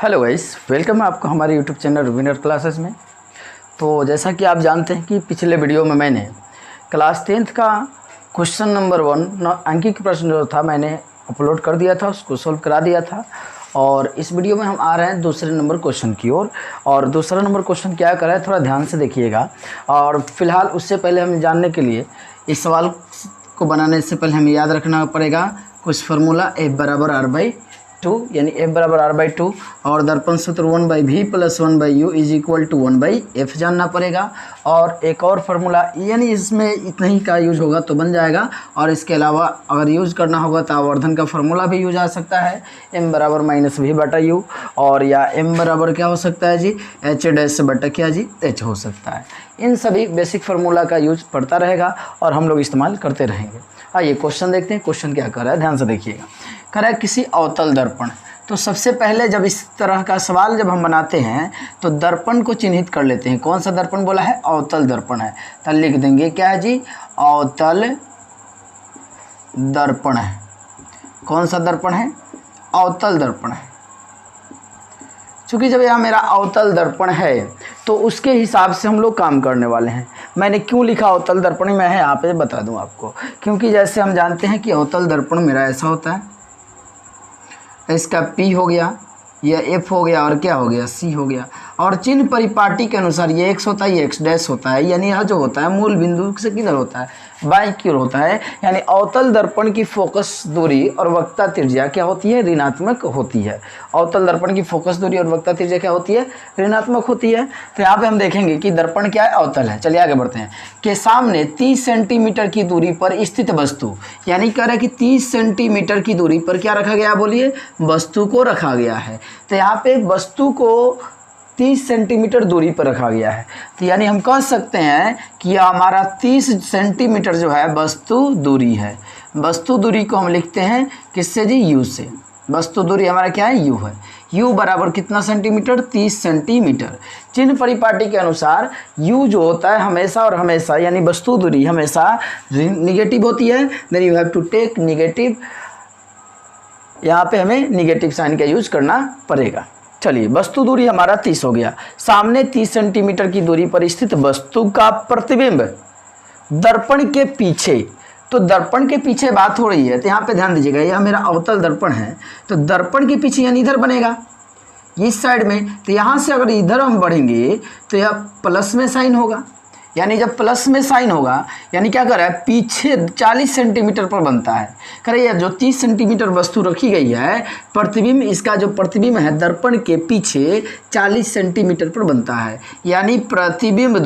Hello guys, welcome है आपको हमारे यूट्यूब चैनल विनर क्लासेस में। तो जैसा कि आप जानते हैं कि पिछले वीडियो में मैंने क्लास 10th का क्वेश्चन नंबर 1 अंकित प्रश्न जो था मैंने अपलोड कर दिया था, उसको सोल्व करा दिया था। और इस वीडियो में हम आ रहे हैं दूसरे नंबर क्वेश्चन की ओर। और दूसरा नंबर क्वेश्चन क्या कर रहा है, थोड़ा ध्यान से देखिएगा। और फिलहाल उससे पहले हम जानने के लिए इस सवाल को बनाने से पहले हमें याद रखना पड़ेगा कुछ फार्मूला F बराबर R/2, यानी F बराबर R/2 और दर्पण सूत्र 1/V + 1/U is equal to 1/F जानना पड़ेगा। और एक और फार्मूला, यानी इसमें इतना ही का यूज होगा तो बन जाएगा। और इसके अलावा अगर यूज़ करना होगा तो आवर्धन का फार्मूला भी यूज आ सकता है, M बराबर -V/U। और या M बराबर क्या हो सकता है जी, H' बटा क्या जी, H हो सकता है। इन सभी बेसिक फार्मूला का यूज पड़ता रहेगा और हम लोग इस्तेमाल करते रहेंगे। आइए क्वेश्चन देखते हैं। क्वेश्चन क्या कर रहा है, ध्यान से देखिएगा। कर रहा है किसी अवतल दर्पण। तो सबसे पहले जब इस तरह का सवाल जब हम बनाते हैं तो दर्पण को चिन्हित कर लेते हैं। कौन सा दर्पण बोला है, अवतल दर्पण है। तो लिख देंगे क्या है जी, अवतल दर्पण है। कौन सा दर्पण है, अवतल दर्पण है। चूँकि जब यह मेरा अवतल दर्पण है तो उसके हिसाब से हम लोग काम करने वाले हैं। मैंने क्यों लिखा अवतल दर्पण, मैं यहाँ पे बता दूं आपको। क्योंकि जैसे हम जानते हैं कि अवतल दर्पण मेरा ऐसा होता है, इसका P हो गया, यह F हो गया और क्या हो गया, C हो गया। और चिन्ह परिपाटी के अनुसार ये x होता है, ये x' होता है। यानी यह जो होता है मूल बिंदु से किधर होता है, बाईं की ओर होता है। यानी अवतल दर्पण की फोकस दूरी और वक्रता त्रिज्या क्या होती है, ऋणात्मक होती है। अवतल दर्पण की फोकस दूरी और वक्रता त्रिज्या क्या होती है, ऋणात्मक होती है। तो यहाँ पे हम देखेंगे कि दर्पण क्या है, अवतल है। चलिए आगे बढ़ते हैं। के सामने 30 सेंटीमीटर की दूरी पर स्थित वस्तु, यानी कह रहा है कि 30 सेंटीमीटर की दूरी पर क्या रखा गया, बोलिए, वस्तु को रखा गया है। तो यहाँ पे वस्तु को 30 सेंटीमीटर दूरी पर रखा गया है। तो यानी हम कह सकते हैं कि यह हमारा 30 सेंटीमीटर जो है वस्तु दूरी है। वस्तु दूरी को हम लिखते हैं किससे जी, U से। वस्तु दूरी हमारा क्या है, U है। U बराबर कितना सेंटीमीटर, 30 सेंटीमीटर। चिन्ह परिपाटी के अनुसार U जो होता है हमेशा और हमेशा, यानी वस्तु दूरी हमेशा निगेटिव होती है। Then you have to take negative, यहाँ पे हमें निगेटिव साइन का यूज करना पड़ेगा। चलिए, वस्तु दूरी हमारा 30 हो गया। सामने 30 सेंटीमीटर की दूरी पर स्थित वस्तु का प्रतिबिंब दर्पण के पीछे, तो दर्पण के पीछे बात हो रही है। तो यहाँ पे ध्यान दीजिएगा, यह मेरा अवतल दर्पण है तो दर्पण के पीछे यानी इधर बनेगा, इस साइड में। तो यहाँ से अगर इधर हम बढ़ेंगे तो यह प्लस में साइन होगा। यानी जब प्लस में साइन होगा यानी क्या कर रहा है, पीछे 40 सेंटीमीटर पर बनता है। करिए, जो 30 सेंटीमीटर वस्तु रखी गई है, प्रतिबिंब, इसका जो प्रतिबिंब है दर्पण के पीछे 40 सेंटीमीटर पर बनता है। यानी प्रतिबिंब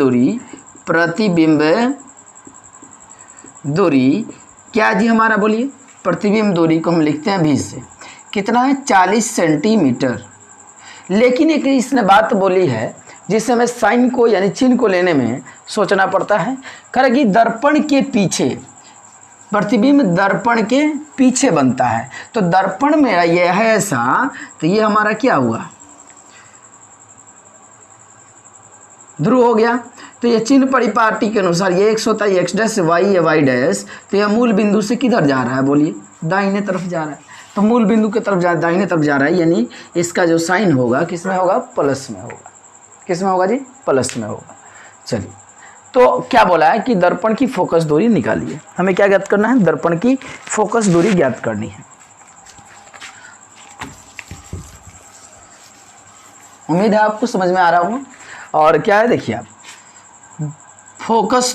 दूरी क्या जी हमारा, बोलिए, प्रतिबिंब दूरी को हम लिखते हैं V से। कितना है, 40 सेंटीमीटर। लेकिन एक इसने बात बोली है जिससे हमें साइन को यानी चिन्ह को लेने में सोचना पड़ता है। करेगी दर्पण के पीछे, प्रतिबिंब दर्पण के पीछे बनता है। तो दर्पण मेरा ये है ऐसा, तो ये हमारा क्या हुआ, ध्रुव हो गया। तो ये चिन्ह परिपाटी के अनुसार ये x होता है, x', y है, y'। तो यह मूल बिंदु से किधर जा रहा है, बोलिए, दाहिने तरफ जा रहा है। तो मूल बिंदु की तरफ दाहिने तरफ जा रहा है, यानी इसका जो साइन होगा किस में होगा, प्लस में होगा। किस में होगा जी, प्लस में होगा। चलिए, तो क्या बोला है कि दर्पण की फोकस दूरी निकालिए। हमें क्या ज्ञात करना है, दर्पण की फोकस दूरी ज्ञात करनी है। उम्मीद है आपको समझ में आ रहा होगा। और क्या है, देखिए आप, फोकस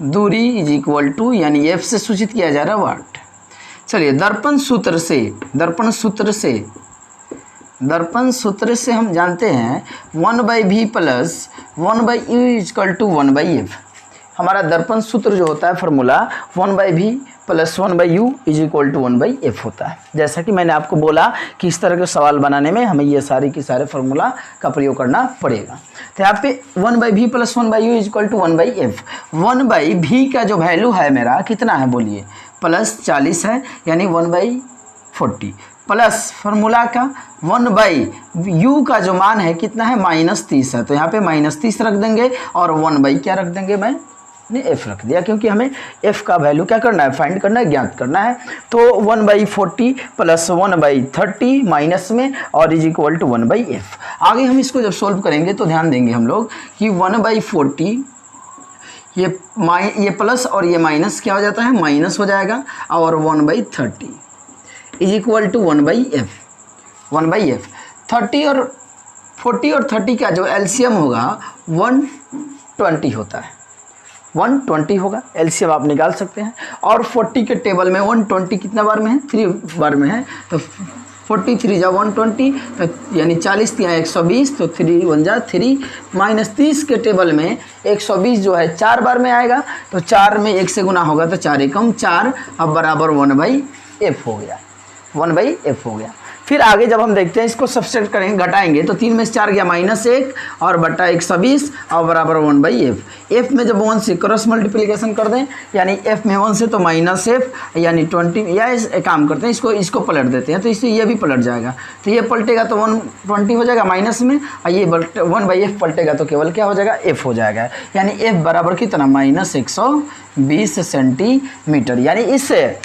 दूरी इज इक्वल टू, यानी F से सूचित किया जा रहा है वाट। चलिए, दर्पण सूत्र से हम जानते हैं 1/V + 1/U equal to 1/F। हमारा दर्पण सूत्र जो होता है formula 1/V + 1/U is equal to 1/F होता है। जैसा कि मैंने आपको बोला कि इस तरह के सवाल बनाने में हमें ये सारे के सारे फार्मूला का प्रयोग करना पड़ेगा। तो यहाँ पे 1/V + 1/U is equal to 1/F। 1/V का जो वैल्यू है मेरा कितना है, बोलिए, +40 है, यानी 1/40 प्लस फार्मूला का 1/U का जो मान है कितना है, -30 है। तो यहाँ पे -30 रख देंगे और 1/ क्या रख देंगे, मैं ने एफ रख दिया, क्योंकि हमें एफ का वैल्यू क्या करना है, फाइंड करना है, ज्ञात करना है। तो 1/40 प्लस 1/30 माइनस में और इज इक्वल टू 1/f। आगे हम इसको जब सोल्व करेंगे तो ध्यान देंगे हम लोग कि 1/40 ये प्लस और ये माइनस क्या हो जाता है, माइनस हो जाएगा, और 1/30 इज इक्वल टू 1/f। 30 और 40 और 30 का जो एलसीएम होगा 120 होता है, 120 होगा, एलसीएम आप निकाल सकते हैं। और 40 के टेबल में 120 कितना बार में है, 3 बार में है, तो 43 जा 120, तो यानी 40 या 120, तो 3 1 जा 3, माइनस 30 के टेबल में 120 जो है 4 बार में आएगा, तो 4 में 1 से गुना होगा तो 4 एकम 4, अब बराबर 1/f हो गया, 1/f हो गया। फिर आगे जब हम देखते हैं इसको सब्सट्रैक्ट करेंगे, घटाएंगे, तो 3 में से 4 गया -1 और बटा 120 और बराबर 1/f। f में जब 1 से क्रॉस मल्टीप्लिकेशन कर दें, यानी f में 1 से तो -f, यानी 20, या एक काम करते हैं, इसको पलट देते हैं, तो इससे ये भी पलट जाएगा, तो ये पलटेगा तो 120 हो जाएगा माइनस में, और ये 1/f पलटेगा तो केवल क्या हो जाएगा, f हो जाएगा। यानी f बराबर कितना, -120 सेंटीमीटर। यानी इससे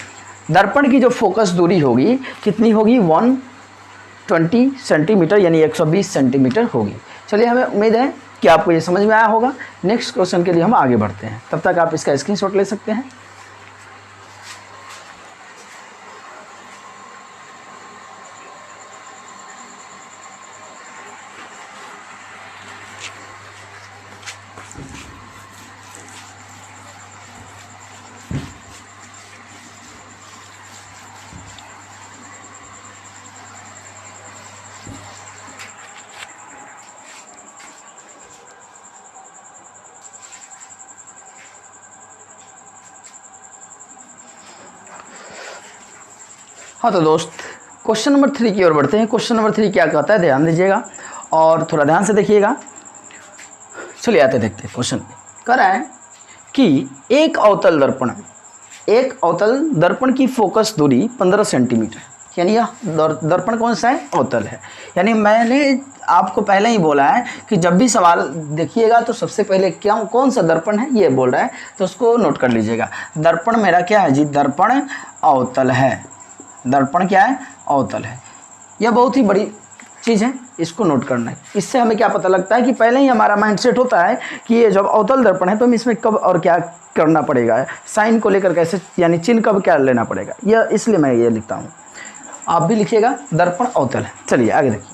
दर्पण की जो फोकस दूरी होगी कितनी होगी, 120 सेंटीमीटर, यानी 120 सेंटीमीटर होगी। चलिए, हमें उम्मीद है कि आपको ये समझ में आया होगा। नेक्स्ट क्वेश्चन के लिए हम आगे बढ़ते हैं, तब तक आप इसका स्क्रीनशॉट ले सकते हैं। हाँ तो दोस्त, क्वेश्चन नंबर 3 की ओर बढ़ते हैं। क्वेश्चन नंबर 3 क्या कहता है, ध्यान दीजिएगा और थोड़ा ध्यान से देखिएगा। चलिए आते देखते हैं। क्वेश्चन कह रहा है कि एक अवतल दर्पण की फोकस दूरी 15 सेंटीमीटर, यानी यह दर्पण कौन सा है, अवतल है। यानी मैंने आपको पहले ही बोला है कि जब भी सवाल देखिएगा तो सबसे पहले कौन सा दर्पण है ये बोल रहा है, तो उसको नोट कर लीजिएगा। दर्पण मेरा क्या है जी, दर्पण अवतल है। दर्पण क्या है, अवतल है। यह बहुत ही बड़ी चीज़ है, इसको नोट करना है। इससे हमें क्या पता लगता है कि पहले ही हमारा माइंडसेट होता है कि ये जब अवतल दर्पण है तो हम इसमें कब और क्या करना पड़ेगा, साइन को लेकर कैसे, यानी चिन्ह कब क्या लेना पड़ेगा, यह इसलिए मैं ये लिखता हूँ। आप भी लिखिएगा, दर्पण अवतल है। चलिए आगे देखिए।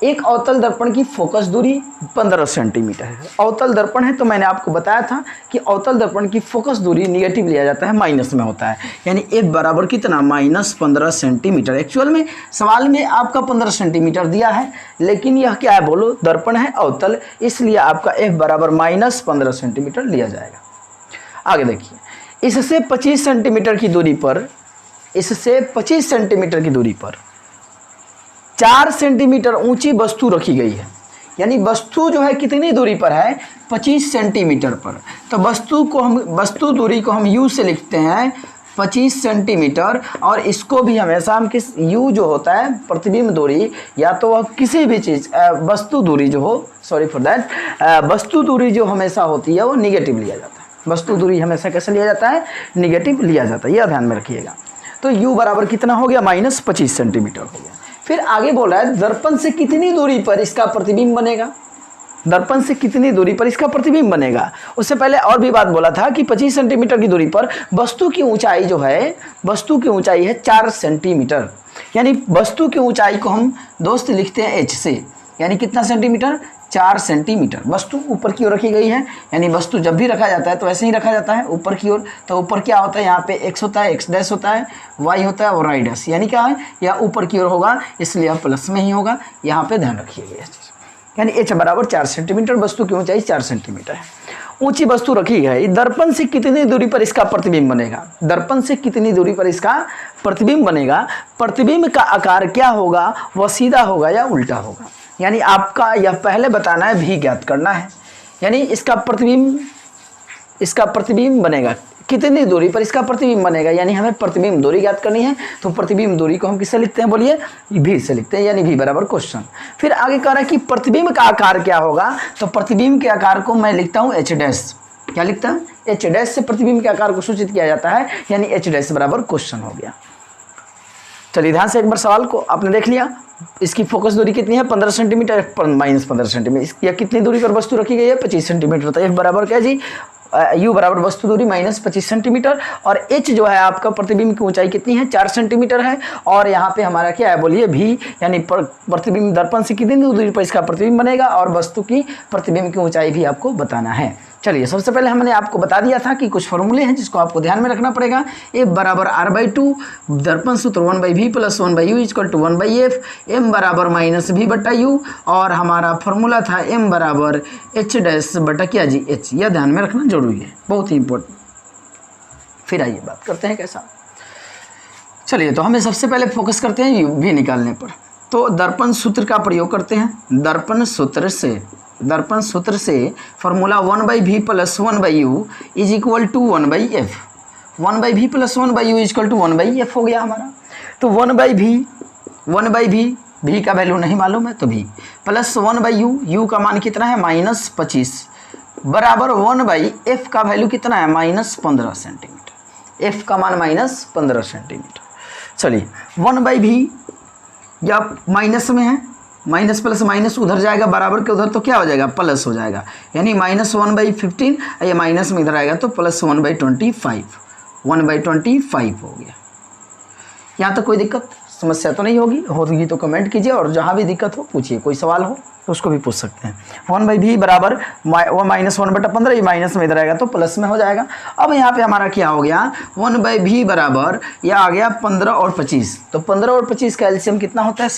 एक अवतल दर्पण की फोकस दूरी 15 सेंटीमीटर है। अवतल दर्पण है तो मैंने आपको बताया था कि अवतल दर्पण की फोकस दूरी निगेटिव लिया जाता है, माइनस में होता है। यानी f बराबर कितना, -15 सेंटीमीटर। एक्चुअल में सवाल में आपका 15 सेंटीमीटर दिया है, लेकिन यह क्या है बोलो, दर्पण है अवतल, इसलिए आपका f बराबर -15 सेंटीमीटर लिया जाएगा। आगे देखिए, इससे 25 सेंटीमीटर की दूरी पर 4 सेंटीमीटर ऊंची वस्तु रखी गई है। यानी वस्तु जो है कितनी दूरी पर है, 25 सेंटीमीटर पर। तो वस्तु दूरी को हम u से लिखते हैं 25 सेंटीमीटर, और इसको भी हमेशा हम किस, u जो होता है प्रतिबिंब दूरी, या तो वह किसी भी चीज़ वस्तु दूरी जो हो, सॉरी फॉर दैट, वस्तु दूरी जो हमेशा होती है वो निगेटिव लिया जाता है। वस्तु दूरी हमेशा कैसे लिया जाता है, निगेटिव लिया जाता है, यह ध्यान में रखिएगा। तो u बराबर कितना हो गया, -25 सेंटीमीटर हो गया। फिर आगे बोल रहा है दर्पण से कितनी दूरी पर इसका प्रतिबिंब बनेगा, दर्पण से कितनी दूरी पर इसका प्रतिबिंब बनेगा। उससे पहले और भी बात बोला था कि 25 सेंटीमीटर की दूरी पर वस्तु की ऊंचाई जो है, वस्तु की ऊंचाई है 4 सेंटीमीटर। यानी वस्तु की ऊंचाई को हम दोस्त लिखते हैं h से, यानी कितना सेंटीमीटर, 4 सेंटीमीटर। वस्तु ऊपर की ओर रखी गई है, यानी वस्तु जब भी रखा जाता है तो ऐसे ही रखा जाता है ऊपर की ओर। तो ऊपर क्या होता है, यहाँ पे x होता है, x डैश होता है, y होता है और y डैश, यानी क्या है, यह ऊपर की ओर होगा, इसलिए यह प्लस में ही होगा। यहाँ पे ध्यान रखिएगा इस चीज़, यानी h बराबर 4 सेंटीमीटर, वस्तु की ऊंचाई 4 सेंटीमीटर है। ऊंची वस्तु रखी है, दर्पण से कितनी दूरी पर इसका प्रतिबिंब बनेगा, दर्पण से कितनी दूरी पर इसका प्रतिबिंब बनेगा। प्रतिबिंब का आकार क्या होगा, वह सीधा होगा या उल्टा होगा। यानी आपका यह पहले बताना है, भी ज्ञात करना है। यानी इसका प्रतिबिंब बनेगा कितनी दूरी पर इसका प्रतिबिंब बनेगा, यानी हमें प्रतिबिंब दूरी ज्ञात करनी है। तो प्रतिबिंब दूरी को हम किससे लिखते हैं, बोलिए, भी से लिखते हैं, यानी भी बराबर क्वेश्चन। फिर आगे कह रहा है कि प्रतिबिंब का आकार क्या होगा, तो प्रतिबिंब के आकार को मैं लिखता हूँ h डैश, क्या लिखता है, एच डैश से प्रतिबिंब के आकार को सूचित किया जाता है, यानी एच डैश बराबर क्वेश्चन हो गया। चलिए ध्यान से एक बार सवाल को आपने देख लिया। इसकी फोकस दूरी कितनी है, 15 सेंटीमीटर, माइनस 15 सेंटीमीटर, या कितनी दूरी पर वस्तु रखी गई है, 25 सेंटीमीटर। तो एफ बराबर क्या जी, यू बराबर वस्तु दूरी माइनस 25 सेंटीमीटर, और एच जो है आपका प्रतिबिंब की ऊंचाई कितनी है, 4 सेंटीमीटर है। और यहाँ पे हमारा क्या है बोलिए, भी, यानी प्रतिबिंब दर्पण से कितनी दूरी पर इसका प्रतिबिंब बनेगा, और वस्तु की प्रतिबिंब की ऊंचाई भी आपको बताना है। चलिए सबसे पहले हमने आपको बता दिया था कि कुछ फॉर्मूले हैं जिसको आपको ध्यान में रखना पड़ेगा। एफ बराबर r/2, दर्पण सूत्र 1/v plus 1/u equal to 1/f, m बराबर माइनस v बटा u, और हमारा फॉर्मूला था m बराबर h डैश बटा क्या जी, h। यह ध्यान में रखना जरूरी है, बहुत ही इंपॉर्टेंट। फिर आइए बात करते हैं कैसा। चलिए तो हमें सबसे पहले फोकस करते हैं v निकालने पर। तो दर्पण सूत्र का प्रयोग करते हैं। दर्पण सूत्र से formula 1/v plus 1/u is equal to 1/f। 1/v plus 1/u is equal to 1/f हो गया हमारा। तो 1/v v का वैल्यू नहीं मालूम है तो v प्लस 1/u, u का मान कितना है -25, बराबर 1/f का वैल्यू कितना है -15 सेंटीमीटर। f का मान -15 सेंटीमीटर। चलिए 1/v या माइनस में है, माइनस प्लस माइनस उधर जाएगा बराबर के उधर, तो क्या हो जाएगा, प्लस हो जाएगा, यानी -1/15, ये माइनस में इधर आएगा तो प्लस 1/25, 1/25 हो गया। यहाँ तक कोई दिक्कत समस्या तो नहीं होगी तो कमेंट कीजिए, और जहाँ भी दिक्कत हो पूछिए, कोई सवाल हो तो उसको भी पूछ सकते हैं। 1/v बराबर वो -1/15, ये माइनस में इधर आएगा तो प्लस में हो जाएगा। अब यहाँ पे हमारा क्या हो गया, 1/v बराबर यह आ गया 15 और 25, तो 15 और 25 का एलसीएम कितना होता है,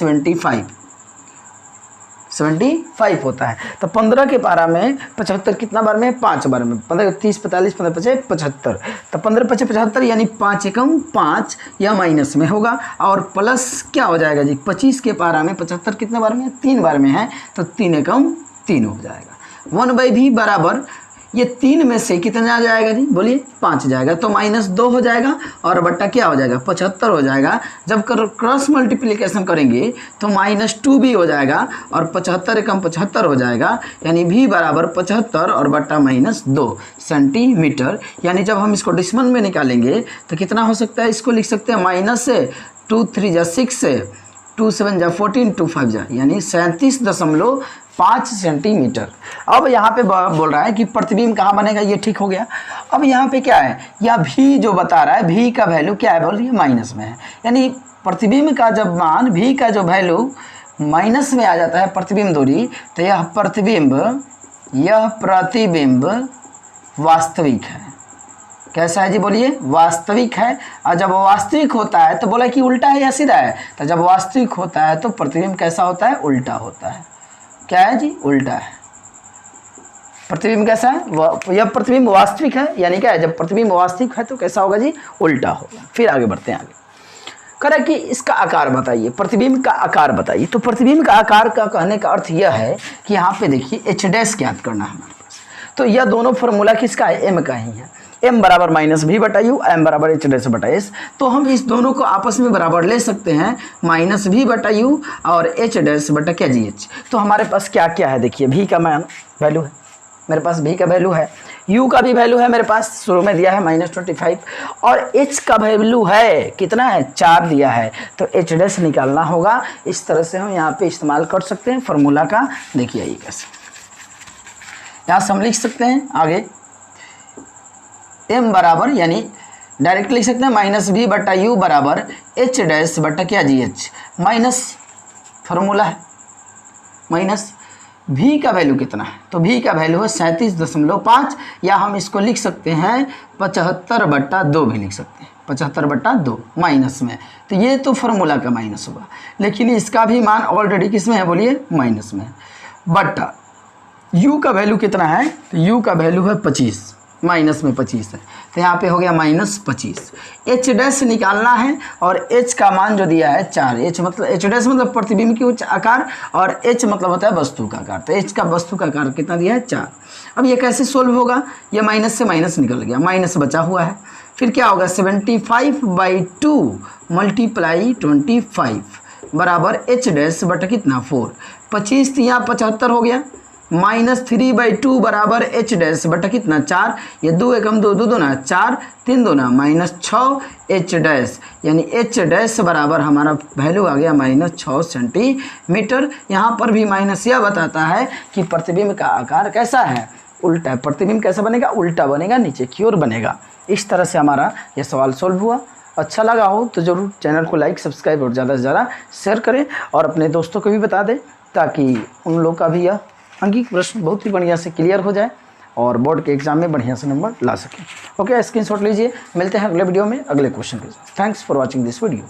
75 होता है। तो 15 के पारा में 75 कितना बार में, 5 बार में, 15 30 45 15 5 75, तो 15 5 75, यानी 5 एकम 5, यह माइनस में होगा, और प्लस क्या हो जाएगा जी, 25 के पारा में 75 कितने बार में, 3 बार में है, तो 3 एकम 3 हो जाएगा। 1/v बराबर ये 3 में से कितना आ जाएगा जी, बोलिए 5 जाएगा, तो -2 हो जाएगा, और बट्टा क्या हो जाएगा, 75 हो जाएगा। जब क्रॉस मल्टीप्लिकेशन करेंगे तो -2 भी हो जाएगा, और 75 एकम 75 हो जाएगा, यानी v बराबर 75 और बट्टा -2 सेंटीमीटर। यानी जब हम इसको डेसिमल में निकालेंगे तो कितना हो सकता है, इसको लिख सकते हैं -2 3 जा 6, 2 7 जा 14, 2 5 जा, यानी 37.5 सेंटीमीटर। अब यहाँ पे बोल रहा है कि प्रतिबिंब कहाँ बनेगा, ये ठीक हो गया। अब यहाँ पे क्या है, या v जो बता रहा है, v का वैल्यू क्या है, बोलिए माइनस में है, यानी प्रतिबिंब का जब मान v का जो वैल्यू माइनस में आ जाता है प्रतिबिंब दूरी, तो यह प्रतिबिंब वास्तविक है। कैसा है जी, बोलिए वास्तविक है। और जब वास्तविक होता है तो बोला कि उल्टा है या सीधा है, तो जब वास्तविक होता है तो प्रतिबिंब कैसा होता है, उल्टा होता है। क्या है जी, उल्टा है। प्रतिबिंब कैसा है, यह प्रतिबिंब वास्तविक है, यानी क्या है, जब प्रतिबिंब वास्तविक है तो कैसा होगा जी, उल्टा होगा। फिर आगे बढ़ते हैं। आगे करें कि इसका आकार बताइए, प्रतिबिंब का आकार बताइए। तो प्रतिबिंब का आकार का कहने का अर्थ यह है कि यहाँ पे देखिए एच डैश ज्ञात करना है हमारे पास। तो यह दोनों फॉर्मूला किसका है, एम का ही है। m बराबर -v बटा u, m बराबर h डैश बटा s। तो हम इस दोनों को आपस में बराबर ले सकते हैं, -v बटा u और h डैश बटा क्या जी, h। तो हमारे पास क्या क्या है, देखिए v का मान वैल्यू है मेरे पास, v का वैल्यू है, u का भी वैल्यू है मेरे पास, शुरू में दिया है -25, और h का वैल्यू है कितना है, 4 दिया है। तो h डैश निकालना होगा। इस तरह से हम यहाँ पे इस्तेमाल कर सकते हैं फॉर्मूला का। देखिए ये कैसे, यहाँ से हम लिख सकते हैं आगे m बराबर, यानी डायरेक्ट लिख सकते हैं -v बटा u बराबर h डैश बटा क्या जी, h, माइनस फॉर्मूला है, माइनस v का वैल्यू कितना है, तो v का वैल्यू है 37.5, या हम इसको लिख सकते हैं 75/2 भी लिख सकते हैं, 75/2 माइनस में। तो ये तो फॉर्मूला का माइनस होगा, लेकिन इसका भी मान ऑलरेडी किस में है, बोलिए माइनस में। बटा u का वैल्यू कितना है, तो u का वैल्यू है 25, माइनस में 25 है, तो यहाँ पे हो गया -25। h डैश निकालना है, और h का मान जो दिया है 4, h डैश मतलब प्रतिबिंब की उच्च आकार, और h मतलब होता है वस्तु का आकार। तो h का वस्तु का आकार कितना दिया है, 4। अब ये कैसे सोल्व होगा, ये माइनस से माइनस निकल गया, माइनस बचा हुआ है, फिर क्या होगा 75/2 मल्टीप्लाई 25 बराबर h डैश बटा कितना 4, 25 यहाँ 75 हो गया, -3/2 बराबर h डैश बटा कितना 4, ये 2 एकम 2 2 दूना 4 3 दूना -6 h डैश, यानी h डैश बराबर हमारा वैल्यू आ गया -6 सेंटीमीटर। यहाँ पर भी माइनस यह बताता है कि प्रतिबिंब का आकार कैसा है, उल्टा। प्रतिबिंब कैसा बनेगा, उल्टा बनेगा, नीचे की ओर बनेगा। इस तरह से हमारा यह सवाल सॉल्व हुआ। अच्छा लगा हो तो ज़रूर चैनल को लाइक सब्सक्राइब और ज़्यादा से ज़्यादा शेयर करें और अपने दोस्तों को भी बता दें, ताकि उन लोग का भी यह अंकित प्रश्न बहुत ही बढ़िया से क्लियर हो जाए और बोर्ड के एग्जाम में बढ़िया से नंबर ला सकें। ओके, स्क्रीनशॉट लीजिए। मिलते हैं अगले वीडियो में अगले क्वेश्चन के साथ। Thanks for watching this video.